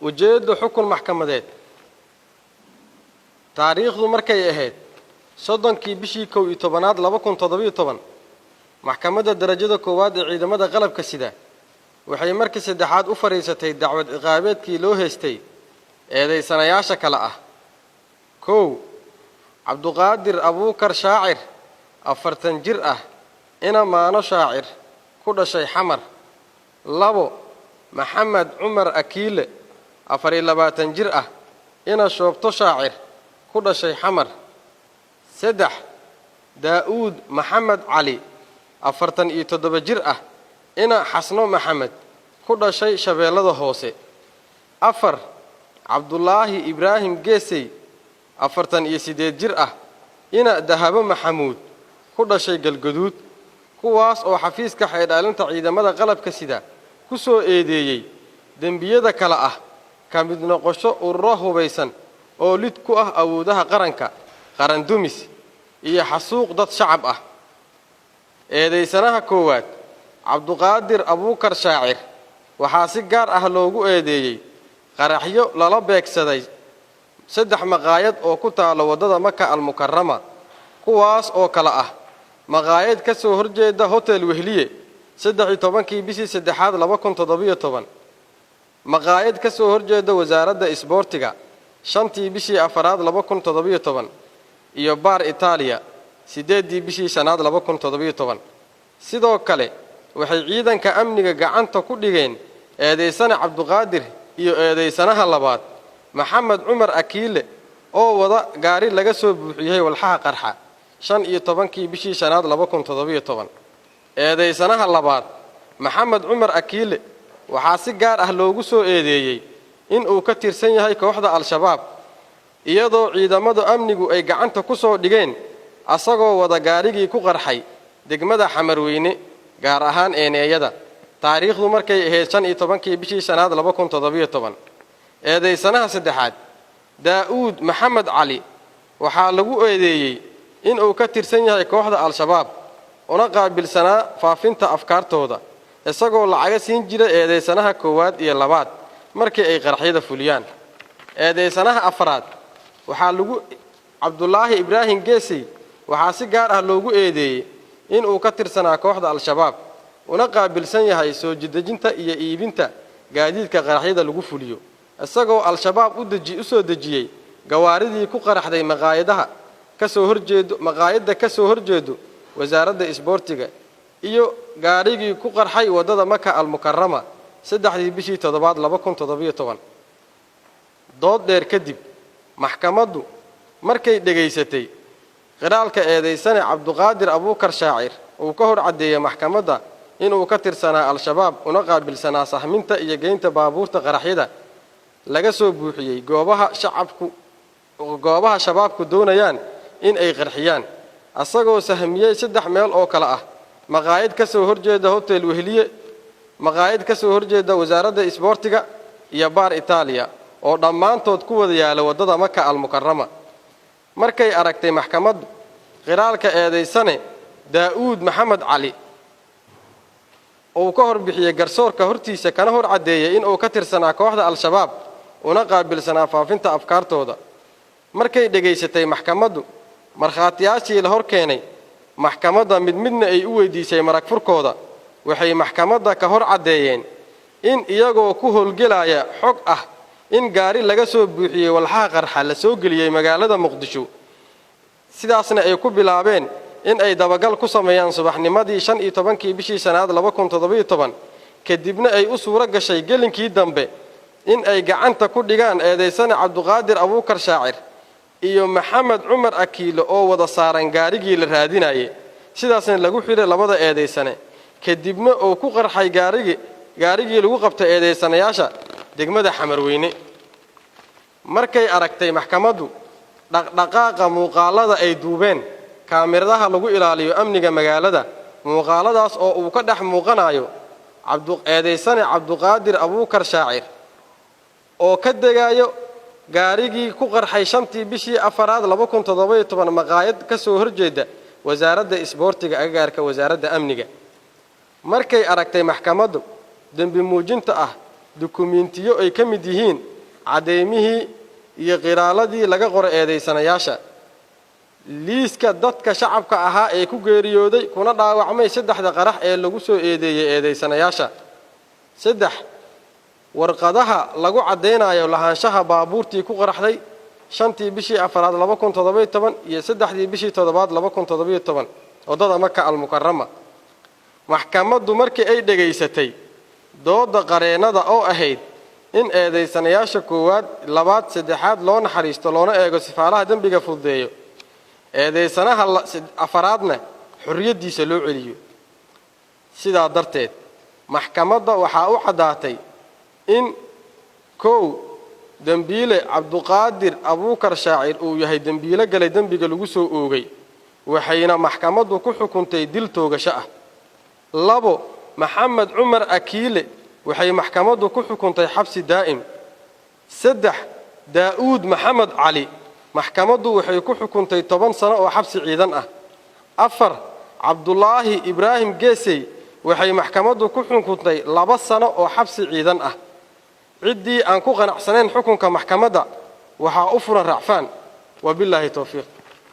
ujeedo xukun maxkamadeed taariikhdu markay ahayd soddonkii bishii 11aad 2017 maxkamadda darajada koowaad ee ciidamada qalabka sida waxay markii saddexaad u fariisatay dacwad ciqaabeedkii loo heystay eedeysanayaasha kala ah kow cabduqaadir abuukar shaacir 40 jir ah ina maano shaacir ku dhashay xamar labo maxamed cumar akiile 24 jir ah ina shoobto shaacir ku dhashay xamar saddex daa'uud maxamed cali 47 jir ah ina xasno maxamed ku dhashay shabeellada hoose afar cabdullaahi ibraahim geesay 48 jir ah ina dahabo maxamuud ku dhashay galgaduud kuwaas oo xafiiska xeedhaalinta ciidamada qalabka sida ku soo eedeeyay dembiyada kala ah ka mid noqosho ururo hubaysan oo lid ku ah awoodaha qaranka qaran dumis iyo xasuuq dad shacab ah eedeysanaha koowaad cabduqaadir abuukar shaacir waxaa si gaar ah loogu eedeeyay qaraxyo lala beegsaday 3 maqaayad oo ku taalo wadada Maka al-Mukarrama kuwaas oo kala ah maqaayad ka soo horjeeda hotel Wehliye 13kii bishii 3aad 2017 maqaayad ka soo horjeeda wasaaradda isboortiga 5tii bishii 4aad 2017 iyo Bar Italia 8tii bishii 5aad 2017 sidoo kale waxay ciidanka amniga gacanta ku dhigeen eedeysana cabduqaadir iyo eedeysanaha labaad maxamed cumar akiile oo wada gaari laga soo buuxiyay walxaha qarxa 15kii bishii 5aad 2017 eedeysanaha labaad maxamed cumar akiile waxaa si gaar ah loogu soo eedeeyay in uu ka tirsan yahay kooxda al-shabaab iyadoo ciidamada amnigu ay gacanta ku soo dhigeen asagoo wada gaarigii ku qarxay degmada Xamarweyne gaar ahaan eeneeyada taariikhdu markay ahayd 15kii bishii 5aad 2017 eedeysanaha saddexaad daa'uud maxamed cali waxaa lagu eedeeyay in uu ka tirsan yahay kooxda al-shabaab una qaabilsanaa faafinta afkaartooda isagoo lacaga siin jiray eedeysanaha koowaad iyo labaad markii ay qaraxyada fuliyaan eedeysanaha afraad waxaa lagu cabdullaahi ibraahim geesay waxaa si gaar ah loogu eedeeyay in uu ka tirsanaa kooxda al-shabaab una qaabilsan yahay soo jidajinta iyo iibinta gaadiidka qaraxyada lagu fuliyo isagoo al-shabaab u soo dejiyay gawaaridii ku qaraxday maqaayadaha ka soo horjeedo wasaaradda isboortiga iyo gaarigii ku qarxay wadada Maka al-Mukarrama 3dii bishii 7aad 2017 dood dheer kadib maxkamaddu markay dhageysatay qiraalka eedeysane cabduqaadir abuukar shaacir uu ka hor cadeeyay maxkamadda inuu ka tirsanaa al-shabaab una qaabilsanaa sahminta iyo geynta baabuurta qaraxyada laga soo buuxiyay goobaha shabaabku doonayaan in ay qarxiyaan asagoo sahmiyay 3 meel oo kala ah maqaayad ka soo horjeeda hotel Wehliye maqaayad ka soo horjeeda wasaaradda isboortiga iyo Bar Italia oo dhammaantood ku wada yaala wadada Maka al-Mukarrama markay aragtay maxkamaddu qiraalka eedeysane daa'uud maxamed cali oo ka hor bixiyay garsoorka hortiisa kana hor cadeeyay in uu ka tirsanaa kooxda al-shabaab una qaabilsanaa faafinta afkaartooda markay dhageysatay maxkamaddu markhaatiyaashii la hor keenay maxkamadda midna ay u weydiisay marag furkooda waxay maxkamadda ka hor cadeeyeen in iyagoo ku howlgelaya xog ah in gaari laga soo buuxiyay walxaha qarxa la soo geliyay magaalada Muqdisho sidaasna ay ku bilaabeen in ay dabagal ku sameeyaan subaxnimadii 15kii bishii 5aad 2017 kadibna ay u suura gashay gelinkii dambe in ay gacanta ku dhigaan eedeysane cabduqaadir abuukar shaacir iyo maxamed cumar akiile oo wada saaran gaarigii la raadinayay sidaasna lagu xiray labada eedeysane kadibna oo ku qarxay gaarigii lagu qabtay eedeysanayaasha degmada Xamarweyne markay aragtay maxkamaddu dhaqdhaqaaqa muuqaalada ay duubeen kaamiradaha lagu ilaaliyo amniga magaalada muuqaaladaas oo uu ka dhex muuqanayo eedeysane cabduqaadir abuukar shaacir oo ka degayo gaarigii ku qarxay 5tii bishii 4aad 2017 maqaayad ka soo horjeeda wasaaradda isboortiga agaarka wasaaradda amniga markay aragtay maxkamaddu dambi muujinta ah dukumiintiyo ay ka mid yihiin cadeymihii iyo qiraaladii laga qoray eedeysanayaasha liiska dadka shacabka ahaa ee ku geeriyooday kuna dhaawacmay saddexda qarax ee lagu soo eedeeyay eedeysanayaasha 3 warqadaha lagu cadeynayo lahaanshaha baabuurtii ku qaraxday 5tii bishii 4aad 2017 iyo 3dii bishii 7aad 2017 wadada Makka al-Mukarrama maxkamaddu markii ay dhageysatay dooda qareenada oo ahayd in eedeysanayaasha koowaad labaad saddexaad loo naxariisto loona eego sifaalaha dambiga fududeeyo eedeysanaha afaraadna xurriyadiisa loo celiyo sidaa darteed maxkamadda waxa uu cadaatay in dambiile Cabduqaadir Abuukar Shaacir uu yahay dambiile galay dambiga lagu soo oogay waxayna maxkamaddu ku xukuntay dil toogasho ah 2 Maxamed Cumar Akiile waxay maxkamaddu ku xukuntay xabsi daa'im 3 Daawud Maxamed Cali maxkamaddu waxay ku xukuntay 10 sano oo xabsi ciidan ah 4 Cabdullaahi Ibraahim Geesay waxay maxkamaddu ku xukuntay 2 sano oo xabsi ciidan ah ciddii aan ku qanacsanayn xukunka maxkamadda waxa u furan racfaan wabillahi tawfiiq